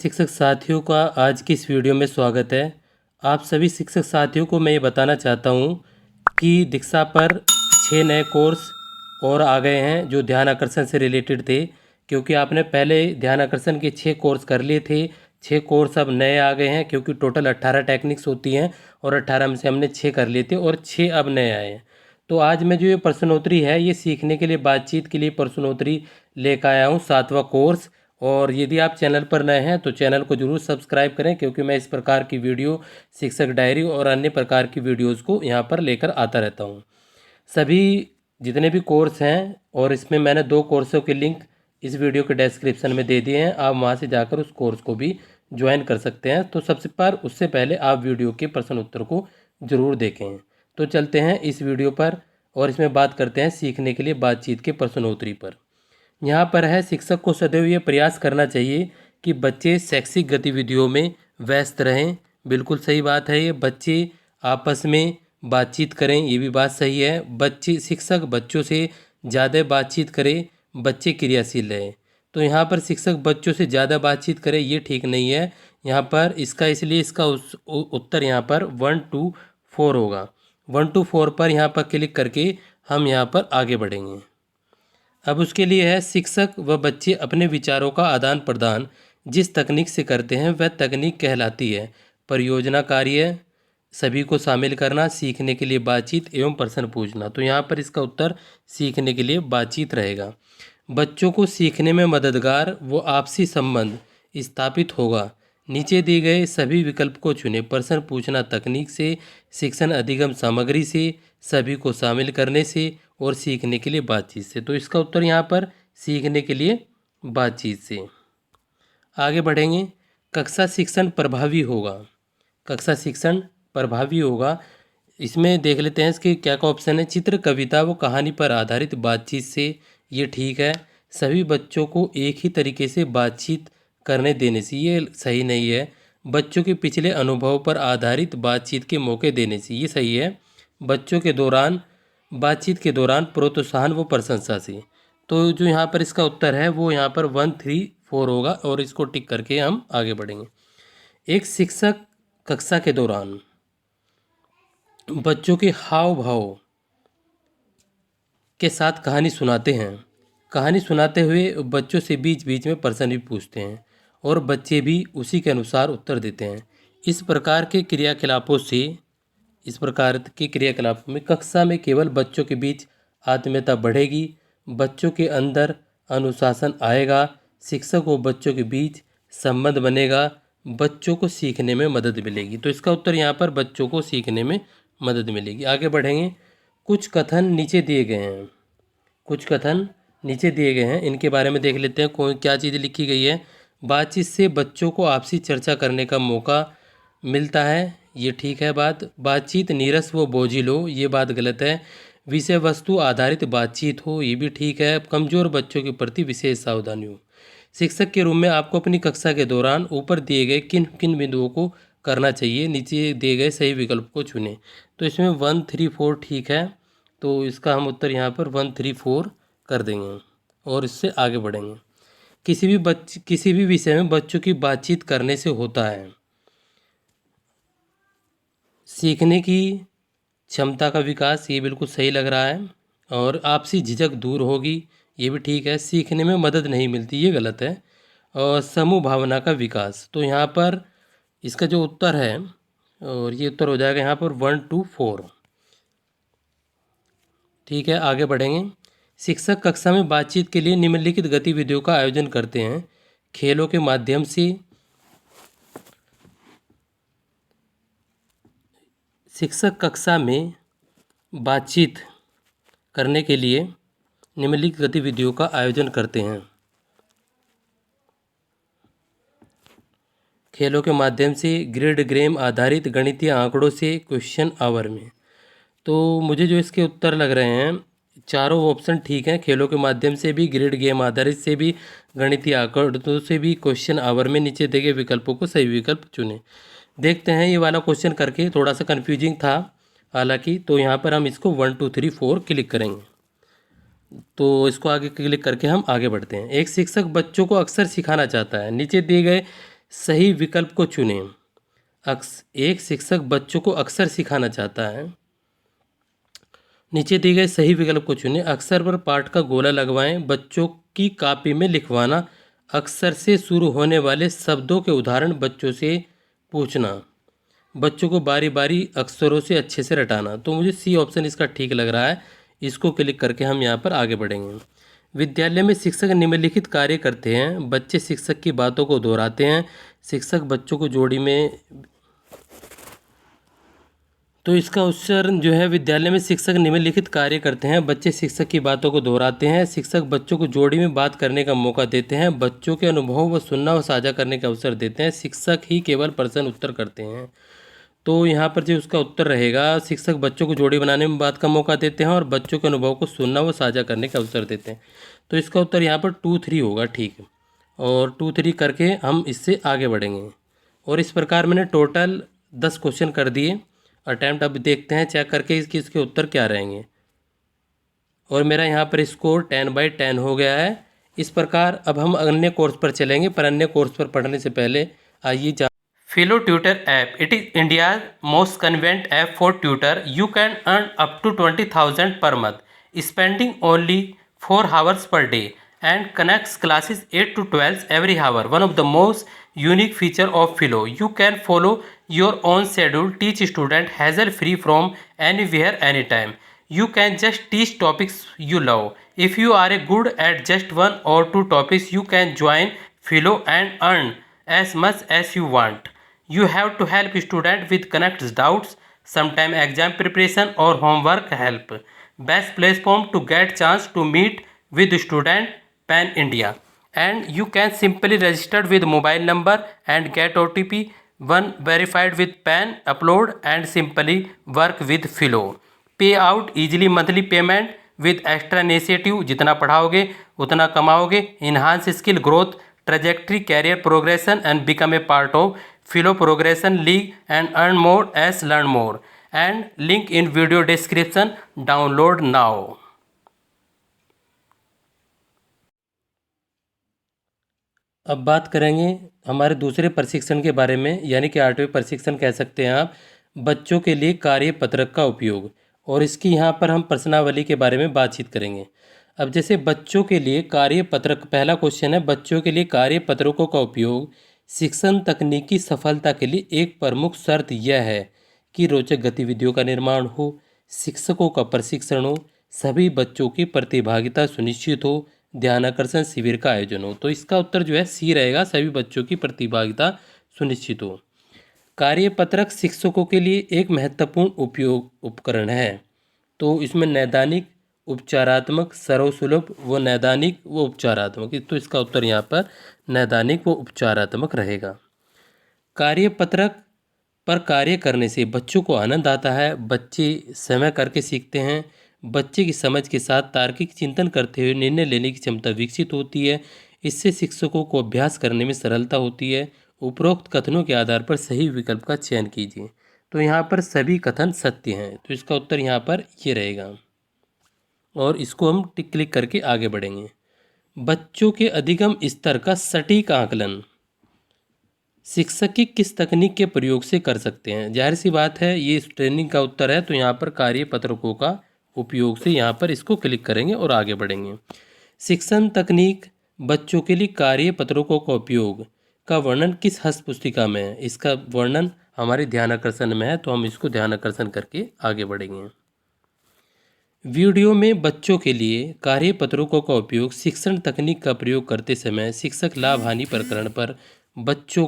शिक्षक साथियों का आज की इस वीडियो में स्वागत है। आप सभी शिक्षक साथियों को मैं ये बताना चाहता हूँ कि दीक्षा पर 6 नए कोर्स और आ गए हैं जो ध्यान आकर्षण से रिलेटेड थे, क्योंकि आपने पहले ध्यान आकर्षण के 6 कोर्स कर लिए थे। 6 कोर्स अब नए आ गए हैं क्योंकि टोटल 18 टेक्निक्स होती हैं और 18 में से हमने 6 कर लिए थे और 6 अब नए आए हैं। तो आज मैं जो ये प्रश्नोत्तरी है ये सीखने के लिए बातचीत के लिए प्रश्नोत्तरी लेकर आया हूँ, 7वां कोर्स। और यदि आप चैनल पर नए हैं तो चैनल को जरूर सब्सक्राइब करें, क्योंकि मैं इस प्रकार की वीडियो, शिक्षक डायरी और अन्य प्रकार की वीडियोज़ को यहाँ पर लेकर आता रहता हूँ। सभी जितने भी कोर्स हैं, और इसमें मैंने 2 कोर्सों के लिंक इस वीडियो के डिस्क्रिप्शन में दे दिए हैं, आप वहाँ से जाकर उस कोर्स को भी ज्वाइन कर सकते हैं। तो उससे पहले आप वीडियो के प्रश्न उत्तर को ज़रूर देखें। तो चलते हैं इस वीडियो पर और इसमें बात करते हैं सीखने के लिए बातचीत के प्रश्नोत्तरी पर। यहाँ पर है, शिक्षक को सदैव ये प्रयास करना चाहिए कि बच्चे शैक्षिक गतिविधियों में व्यस्त रहें। बिल्कुल सही बात है ये। बच्चे आपस में बातचीत करें, ये भी बात सही है। शिक्षक बच्चों से ज़्यादा बातचीत करें, बच्चे क्रियाशील रहें। तो यहाँ पर शिक्षक बच्चों से ज़्यादा बातचीत करें ये ठीक नहीं है। यहाँ पर इसका उत्तर यहाँ पर 1 to 4 होगा। 1 to 4 पर यहाँ पर क्लिक करके हम यहाँ पर आगे बढ़ेंगे। अब उसके लिए है, शिक्षक व बच्चे अपने विचारों का आदान प्रदान जिस तकनीक से करते हैं वह तकनीक कहलाती है परियोजना कार्य, सभी को शामिल करना, सीखने के लिए बातचीत एवं प्रश्न पूछना। तो यहाँ पर इसका उत्तर सीखने के लिए बातचीत रहेगा। बच्चों को सीखने में मददगार व आपसी संबंध स्थापित होगा। नीचे दिए गए सभी विकल्प को चुनें। प्रश्न पूछना तकनीक से, शिक्षण अधिगम सामग्री से, सभी को शामिल करने से और सीखने के लिए बातचीत से। तो इसका उत्तर यहाँ पर सीखने के लिए बातचीत से। आगे बढ़ेंगे। कक्षा शिक्षण प्रभावी होगा। कक्षा शिक्षण प्रभावी होगा, इसमें देख लेते हैं इसके क्या क्या ऑप्शन है। चित्र, कविता व कहानी पर आधारित बातचीत से, ये ठीक है। सभी बच्चों को एक ही तरीके से बातचीत करने देने से, ये सही नहीं है। बच्चों के पिछले अनुभव पर आधारित बातचीत के मौके देने से, ये सही है। बच्चों के दौरान बातचीत के दौरान प्रोत्साहन व प्रशंसा से। तो जो यहाँ पर इसका उत्तर है वो यहाँ पर 1, 3, 4 होगा और इसको टिक करके हम आगे बढ़ेंगे। एक शिक्षक कक्षा के दौरान बच्चों के हाव भाव के साथ कहानी सुनाते हैं। कहानी सुनाते हुए बच्चों से बीच बीच में प्रश्न भी पूछते हैं और बच्चे भी उसी के अनुसार उत्तर देते हैं। इस प्रकार के क्रियाकलापों में कक्षा में केवल बच्चों के बीच आत्मीयता बढ़ेगी, बच्चों के अंदर अनुशासन आएगा, शिक्षक व बच्चों के बीच संबंध बनेगा, बच्चों को सीखने में मदद मिलेगी। तो इसका उत्तर यहाँ पर बच्चों को सीखने में मदद मिलेगी। आगे बढ़ेंगे। कुछ कथन नीचे दिए गए हैं, इनके बारे में देख लेते हैं क्या चीज़ लिखी गई है। बातचीत से बच्चों को आपसी चर्चा करने का मौका मिलता है, ये ठीक है बात। बातचीत नीरस व बोझिल हो, ये बात गलत है। विषय वस्तु आधारित बातचीत हो, ये भी ठीक है। कमज़ोर बच्चों के प्रति विशेष सावधानी हो। शिक्षक के रूप में आपको अपनी कक्षा के दौरान ऊपर दिए गए किन किन बिंदुओं को करना चाहिए, नीचे दिए गए सही विकल्प को चुनें। तो इसमें 1, 3, 4 ठीक है। तो इसका हम उत्तर यहाँ पर 1, 3, 4 कर देंगे और इससे आगे बढ़ेंगे। किसी भी विषय में बच्चों की बातचीत करने से होता है सीखने की क्षमता का विकास, ये बिल्कुल सही लग रहा है। और आपसी झिझक दूर होगी, ये भी ठीक है। सीखने में मदद नहीं मिलती, ये गलत है। और समूह भावना का विकास, तो यहाँ पर इसका जो उत्तर है, और ये उत्तर हो जाएगा यहाँ पर 1 to 4 ठीक है। आगे बढ़ेंगे। शिक्षक कक्षा में बातचीत के लिए निम्नलिखित गतिविधियों का आयोजन करते हैं। खेलों के माध्यम से शिक्षक कक्षा में बातचीत करने के लिए निम्नलिखित गतिविधियों का आयोजन करते हैं। खेलों के माध्यम से, ग्रिड गेम आधारित गणितीय आंकड़ों से, क्वेश्चन आवर में। तो मुझे जो इसके उत्तर लग रहे हैं, चारों ऑप्शन ठीक हैं। खेलों के माध्यम से भी, ग्रिड गेम आधारित से भी, गणितीय आंकड़ों से भी, क्वेश्चन आवर में। नीचे दिए गए विकल्पों को सही विकल्प चुनें। देखते हैं, ये वाला क्वेश्चन करके थोड़ा सा कन्फ्यूजिंग था हालांकि। तो यहाँ पर हम इसको 1, 2, 3, 4 क्लिक करेंगे। तो इसको आगे क्लिक करके हम आगे बढ़ते हैं। एक शिक्षक बच्चों को अक्सर सिखाना चाहता है। नीचे दिए गए सही विकल्प को चुनें। एक शिक्षक बच्चों को अक्सर सिखाना चाहता है। नीचे दिए गए सही विकल्प को चुनें। अक्षर पर पाठ का गोला लगवाएं। बच्चों की कॉपी में लिखवाना। अक्षर से शुरू होने वाले शब्दों के उदाहरण बच्चों से पूछना। बच्चों को बारी बारी अक्षरों से अच्छे से रटाना। तो मुझे सी ऑप्शन इसका ठीक लग रहा है। इसको क्लिक करके हम यहाँ पर आगे बढ़ेंगे। विद्यालय में शिक्षक निम्नलिखित कार्य करते हैं। बच्चे शिक्षक की बातों को दोहराते हैं। शिक्षक बच्चों को जोड़ी में, तो इसका उच्चारण जो है, विद्यालय में शिक्षक निम्नलिखित कार्य करते हैं। बच्चे शिक्षक की बातों को दोहराते हैं। शिक्षक बच्चों को जोड़ी में बात करने का मौका देते हैं। बच्चों के अनुभवों व सुनना व साझा करने का अवसर देते हैं। शिक्षक ही केवल प्रश्न उत्तर करते हैं। तो यहाँ पर जो उसका उत्तर रहेगा, शिक्षक बच्चों को जोड़ी बनाने में बात का मौका देते हैं और बच्चों के अनुभव को सुनना व साझा करने का अवसर देते हैं। तो इसका उत्तर यहाँ पर 2-3 होगा। ठीक है, और 2-3 करके हम इससे आगे बढ़ेंगे। और इस प्रकार मैंने टोटल 10 क्वेश्चन कर दिए अटैम्प्ट। अब देखते हैं चेक करके इसके उत्तर क्या रहेंगे। और मेरा यहाँ पर स्कोर 10/10 हो गया है। इस प्रकार अब हम अन्य कोर्स पर चलेंगे, पर अन्य कोर्स पर पढ़ने से पहले आइए Philo Tutor app. It is India's most convenient app for tutor. You can earn up to 20,000 per month, spending only 4 hours per day, and connects classes 8 to 12 every hour. One of the most unique feature of Philo. You can follow your own schedule, teach student hassle free from anywhere, anytime. You can just teach topics you love. If you are good at just one or two topics, you can join Philo and earn as much as you want. You have to help student with connect doubts, sometime exam preparation or homework help. Best platform to get chance to meet with student pan India. And you can simply register with mobile number and get OTP, one verified with PAN, upload and simply work with Philo. Pay out easily monthly payment with extra initiative. जितना पढ़ाओगे उतना कमाओगे. Enhance skill growth, trajectory, career progression and become a part of Philo Progression League and earn more as learn more. And link in video description. Download now. अब बात करेंगे हमारे दूसरे प्रशिक्षण के बारे में, यानी कि 8वें प्रशिक्षण कह सकते हैं आप, बच्चों के लिए कार्यपत्रक का उपयोग। और इसकी यहाँ पर हम प्रश्नावली के बारे में बातचीत करेंगे। अब जैसे बच्चों के लिए कार्यपत्रक, पहला क्वेश्चन है, बच्चों के लिए कार्यपत्रकों का उपयोग शिक्षण तकनीक की सफलता के लिए एक प्रमुख शर्त यह है कि रोचक गतिविधियों का निर्माण हो, शिक्षकों का प्रशिक्षण हो, सभी बच्चों की प्रतिभागिता सुनिश्चित हो, ध्यानाकर्षण शिविर का आयोजन हो। तो इसका उत्तर जो है सी रहेगा, सभी बच्चों की प्रतिभागिता सुनिश्चित हो। कार्यपत्रक शिक्षकों के लिए एक महत्वपूर्ण उपकरण है। तो इसमें नैदानिक, उपचारात्मक, सर्वसुलभ व नैदानिक व उपचारात्मक, तो इसका उत्तर यहाँ पर नैदानिक व उपचारात्मक रहेगा। कार्यपत्रक पर कार्य करने से बच्चों को आनंद आता है। बच्चे समय करके सीखते हैं। बच्चे की समझ के साथ तार्किक चिंतन करते हुए निर्णय लेने की क्षमता विकसित होती है। इससे शिक्षकों को अभ्यास करने में सरलता होती है। उपरोक्त कथनों के आधार पर सही विकल्प का चयन कीजिए। तो यहाँ पर सभी कथन सत्य हैं, तो इसका उत्तर यहाँ पर ये रहेगा। और इसको हम टिक क्लिक करके आगे बढ़ेंगे। बच्चों के अधिगम स्तर का सटीक आकलन शिक्षक की किस तकनीक के प्रयोग से कर सकते हैं? जाहिर सी बात है ये इस ट्रेनिंग का उत्तर है, तो यहाँ पर कार्यपत्रकों का उपयोग से यहाँ पर इसको क्लिक करेंगे और आगे बढ़ेंगे। शिक्षण तकनीक बच्चों के लिए कार्यपत्रकों का उपयोग का वर्णन किस हस्त पुस्तिका में है? इसका वर्णन हमारे ध्यानाकर्षण में है, तो हम इसको ध्यानाकर्षण करके आगे बढ़ेंगे। वीडियो में बच्चों के लिए कार्यपत्रकों का उपयोग शिक्षण तकनीक का प्रयोग करते समय शिक्षक लाभ हानि प्रकरण पर बच्चों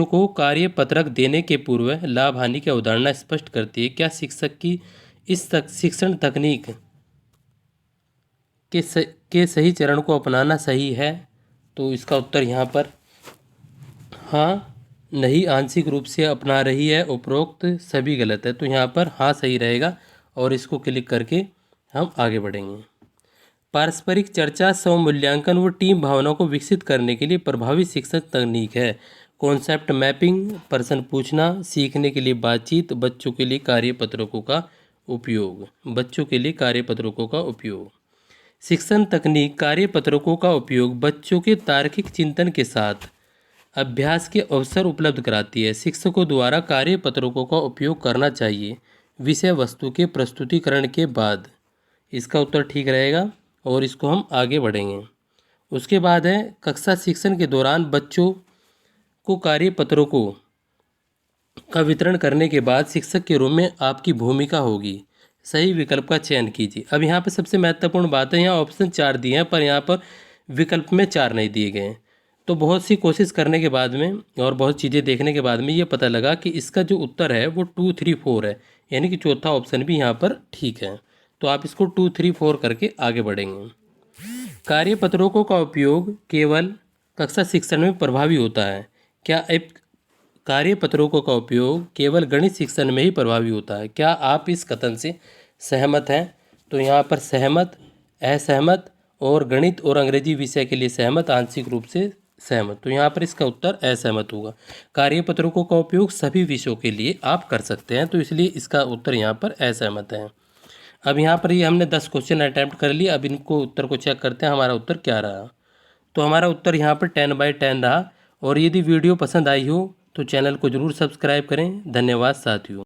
को कार्यपत्रक देने के पूर्व लाभ हानि की अवधारणा स्पष्ट करती है। क्या शिक्षक की इस शिक्षण तकनीक के सही चरण को अपनाना सही है? तो इसका उत्तर यहाँ पर हाँ, नहीं, आंशिक रूप से अपना रही है, उपरोक्त सभी गलत है। तो यहाँ पर हाँ सही रहेगा और इसको क्लिक करके हम आगे बढ़ेंगे। पारस्परिक चर्चा, स्वमूल्यांकन व टीम भावना को विकसित करने के लिए प्रभावी शिक्षण तकनीक है। कॉन्सेप्ट मैपिंग, प्रश्न पूछना, सीखने के लिए बातचीत, बच्चों के लिए कार्यपत्रकों का उपयोग। शिक्षण तकनीक कार्यपत्रकों का उपयोग बच्चों के तार्किक चिंतन के साथ अभ्यास के अवसर उपलब्ध कराती है। शिक्षकों द्वारा कार्यपत्रकों का उपयोग करना चाहिए विषय वस्तु के प्रस्तुतिकरण के बाद। इसका उत्तर ठीक रहेगा और इसको हम आगे बढ़ेंगे। उसके बाद है कक्षा शिक्षण के दौरान बच्चों को कार्यपत्रकों का वितरण करने के बाद शिक्षक के रूप में आपकी भूमिका होगी। सही विकल्प का चयन कीजिए। अब यहाँ पर सबसे महत्वपूर्ण बात है, यहाँ ऑप्शन 4 दिए हैं पर यहाँ पर विकल्प में 4 नहीं दिए गए हैं। तो बहुत सी कोशिश करने के बाद में और बहुत चीज़ें देखने के बाद में ये पता लगा कि इसका जो उत्तर है वो 2, 3, 4 है, यानी कि चौथा ऑप्शन भी यहाँ पर ठीक है। तो आप इसको 2, 3, 4 करके आगे बढ़ेंगे। कार्यपत्रकों का उपयोग केवल कक्षा शिक्षण में प्रभावी होता है। क्या एक कार्यपत्रकों का उपयोग केवल गणित शिक्षण में ही प्रभावी होता है? क्या आप इस कथन से सहमत हैं? तो यहाँ पर सहमत, असहमत और गणित और अंग्रेजी विषय के लिए सहमत, आंशिक रूप से सहमत। तो यहाँ पर इसका उत्तर असहमत होगा। कार्यपत्रकों का उपयोग सभी विषयों के लिए आप कर सकते हैं, तो इसलिए इसका उत्तर यहाँ पर असहमत है। अब यहाँ पर ये हमने 10 क्वेश्चन अटैम्प्ट कर लिए। अब इनको उत्तर को चेक करते हैं हमारा उत्तर क्या रहा। तो हमारा उत्तर यहाँ पर 10/10 रहा। और यदि वीडियो पसंद आई हो तो चैनल को ज़रूर सब्सक्राइब करें। धन्यवाद साथियों।